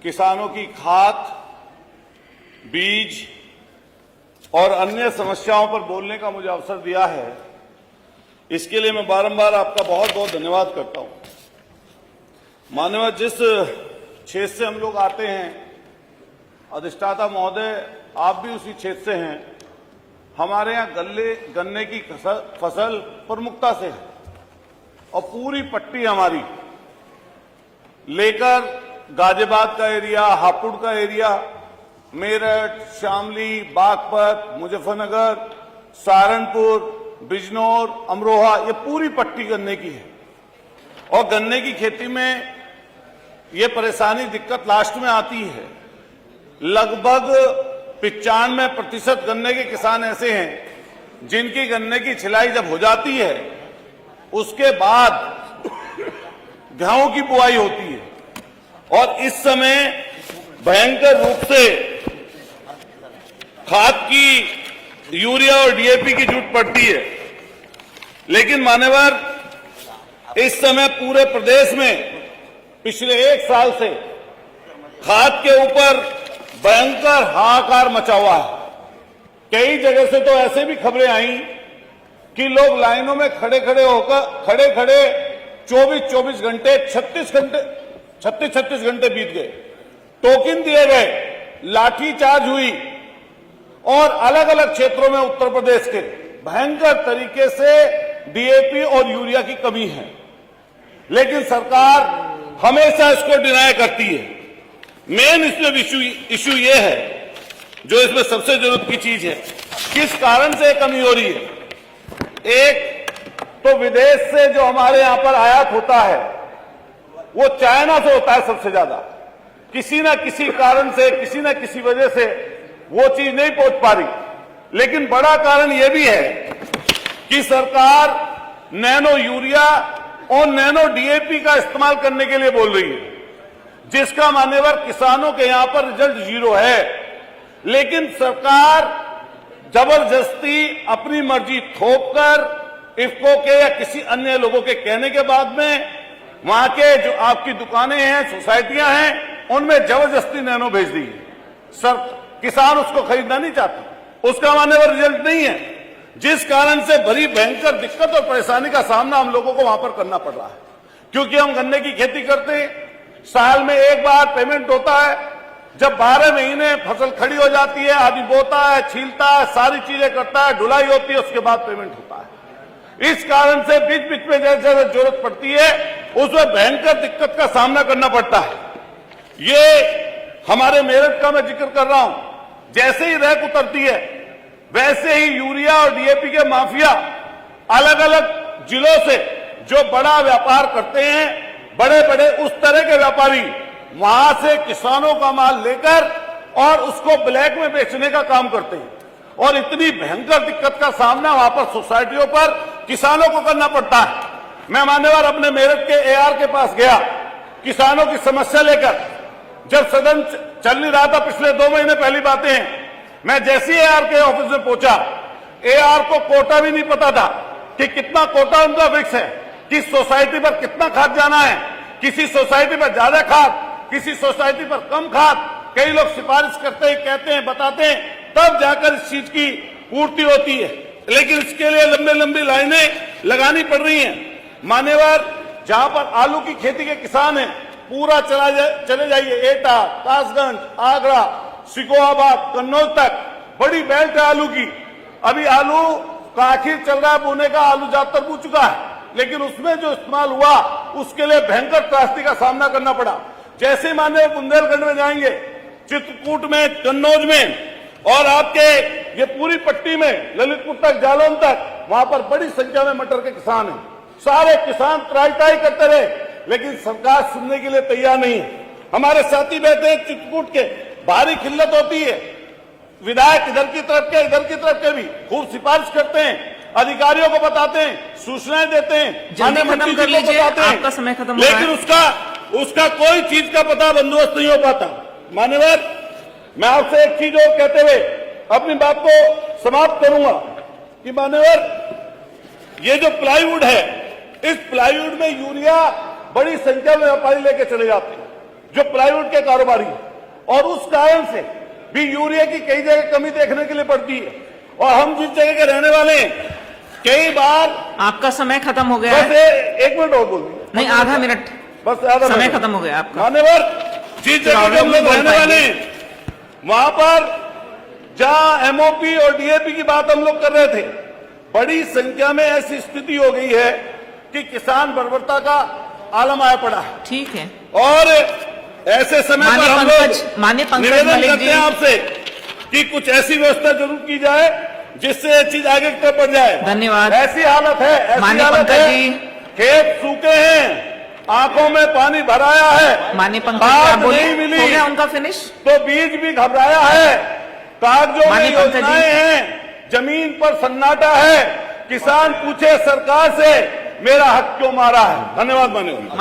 किसानों की खाद, बीज और अन्य समस्याओं पर बोलने का मुझे अवसर दिया है, इसके लिए मैं बारंबार आपका बहुत बहुत धन्यवाद करता हूं। माननीय, जिस क्षेत्र से हम लोग आते हैं, अधिष्ठाता महोदय आप भी उसी क्षेत्र से हैं। हमारे यहाँ गन्ने की फसल प्रमुखता से है और पूरी पट्टी हमारी लेकर गाजियाबाद का एरिया, हापुड़ का एरिया, मेरठ, शामली, बागपत, मुजफ्फरनगर, सहारनपुर, बिजनौर, अमरोहा, ये पूरी पट्टी गन्ने की है। और गन्ने की खेती में ये परेशानी, दिक्कत लास्ट में आती है। लगभग 95% गन्ने के किसान ऐसे हैं जिनकी गन्ने की छिलाई जब हो जाती है उसके बाद गेहूं की बुआई होती है और इस समय भयंकर रूप से खाद की, यूरिया और डीएपी की जरूरत पड़ती है। लेकिन मान्यवर, इस समय पूरे प्रदेश में पिछले 1 साल से खाद के ऊपर भयंकर हाहाकार मचा हुआ है। कई जगह से तो ऐसे भी खबरें आई कि लोग लाइनों में खड़े खड़े 24 घंटे 36 घंटे बीत गए, टोकन दिए गए, लाठीचार्ज हुई और अलग अलग क्षेत्रों में उत्तर प्रदेश के भयंकर तरीके से डीएपी और यूरिया की कमी है। लेकिन सरकार हमेशा इसको डिनाय करती है। मेन इसमें इश्यू ये है, जो इसमें सबसे जरूरत की चीज है, किस कारण से कमी हो रही है। एक तो विदेश से जो हमारे यहां पर आयात होता है वो चाइना से होता है सबसे ज्यादा। किसी ना किसी कारण से, किसी ना किसी वजह से वो चीज नहीं पहुंच पा रही। लेकिन बड़ा कारण यह भी है कि सरकार नैनो यूरिया और नैनो डीएपी का इस्तेमाल करने के लिए बोल रही है, जिसका मान्यवर किसानों के यहां पर रिजल्ट 0 है। लेकिन सरकार जबरदस्ती अपनी मर्जी थोपकर इफको के या किसी अन्य लोगों के कहने के बाद में वहां के जो आपकी दुकानें हैं, सोसाइटियां हैं, उनमें जबरदस्ती नैनो भेज दी है। सर, किसान उसको खरीदना नहीं चाहता, उसका मान्यवर रिजल्ट नहीं है, जिस कारण से बड़ी भयंकर दिक्कत और परेशानी का सामना हम लोगों को वहां पर करना पड़ रहा है। क्योंकि हम गन्ने की खेती करते हैं, साल में एक बार पेमेंट होता है। जब 12 महीने फसल खड़ी हो जाती है, आदमी बोता है, छीलता है, सारी चीजें करता है, ढुलाई होती है, उसके बाद पेमेंट होता है। इस कारण से बीच बीच में जैसे जरूरत पड़ती है उसमें भयंकर दिक्कत का सामना करना पड़ता है। ये हमारे मेरठ का मैं जिक्र कर रहा हूं, जैसे ही रैक उतरती है वैसे ही यूरिया और डीएपी के माफिया अलग अलग जिलों से जो बड़ा व्यापार करते हैं, बड़े बड़े उस तरह के व्यापारी वहां से किसानों का माल लेकर और उसको ब्लैक में बेचने का काम करते हैं। और इतनी भयंकर दिक्कत का सामना वहां पर सोसाइटियों पर किसानों को करना पड़ता है। मैं मान्यवर अपने मेरठ के एआर के पास गया किसानों की समस्या लेकर। जब सदन चल नहीं रहा था, पिछले 2 महीने पहली बातें हैं, मैं जैसे ही एआर के ऑफिस में पहुंचा, एआर को कोटा भी नहीं पता था कि कितना कोटा उनका फिक्स है, किस सोसाइटी पर कितना खाद जाना है, किसी सोसाइटी पर ज्यादा खाद, किसी सोसाइटी पर कम खाद। कई लोग सिफारिश करते हैं, कहते हैं, बताते हैं, तब जाकर इस चीज की पूर्ति होती है। लेकिन इसके लिए लंबी लंबी लाइनें लगानी पड़ रही हैं। मान्यवर, जहां पर आलू की खेती के किसान हैं, पूरा चले जाइए, एटा, कासगंज, आगरा, सिकोहाबाद, कन्नौज तक बड़ी बेल्ट है आलू की। अभी आलू का आखिर चल रहा है बोने का, आलू ज्यादातर बूझ चुका है, लेकिन उसमें जो इस्तेमाल हुआ उसके लिए भयंकर त्रासदी का सामना करना पड़ा। जैसे माने बुंदेलखंड में जाएंगे, चित्रकूट में, कन्नौज में और आपके ये पूरी पट्टी में ललितपुर तक, जालौन तक, वहां पर बड़ी संख्या में मटर के किसान हैं। सारे किसान त्राही करते रहे, लेकिन सरकार सुनने के लिए तैयार नहीं है। हमारे साथी बैठे हैं चित्रकूट के, भारी खिल्लत होती है। विधायक इधर की तरफ के, इधर की तरफ के भी खूब सिफारिश करते हैं, अधिकारियों को बताते हैं, सूचनाएं देते हैं, जल्दी खत्म कर लीजिए, आपका समय खत्म हो रहा है। लेकिन उसका कोई चीज का पता बंदोबस्त नहीं हो पाता। मान्यवर, मैं आपसे एक चीज और कहते हुए अपनी बात को समाप्त करूंगा कि मान्यवर, ये जो प्लाईवुड है, इस प्लाईवुड में यूरिया बड़ी संख्या में व्यापारी लेके चले जाते हैं। जो प्लाईवुड के कारोबारी हैं, और उस कारण से भी यूरिया की कई जगह कमी देखने के लिए पड़ती है। और हम जिस जगह के रहने वाले हैं, कई बार आपका समय खत्म हो गया बस है। एक मिनट और बोल दीजिए, नहीं, आधा मिनट बस आधा समय मिनट। खत्म हो गया आपका। मान्यवर, जिस जगह के हम लोग बोल रहने पाएंगे। वाले हैं, वहां पर जहां एमओपी और डीएपी की बात हम लोग कर रहे थे, बड़ी संख्या में ऐसी स्थिति हो गई है कि किसान बर्बरता का आलम आया पड़ा है। ठीक है। और ऐसे समय पर हम माननीय लोग पंकज निवेदन मलिक करते जी, हैं आपसे कि कुछ ऐसी व्यवस्था जरूर की जाए जिससे ये चीज आगे की तरफ बढ़ जाए। धन्यवाद। ऐसी हालत है, ऐसी माननीय हालत पंकज है, जी। खेत सूखे हैं, आंखों में पानी भराया है, माननीय पंकज जी, खाद आप बोले, नहीं मिली हो गया उनका फिनिश। तो बीज भी घबराया है, कागजों में माननीय पंकज जी। योजनाएं हैं, जमीन पर सन्नाटा है, किसान पूछे सरकार से मेरा हक क्यों मारा है। धन्यवाद माननीय।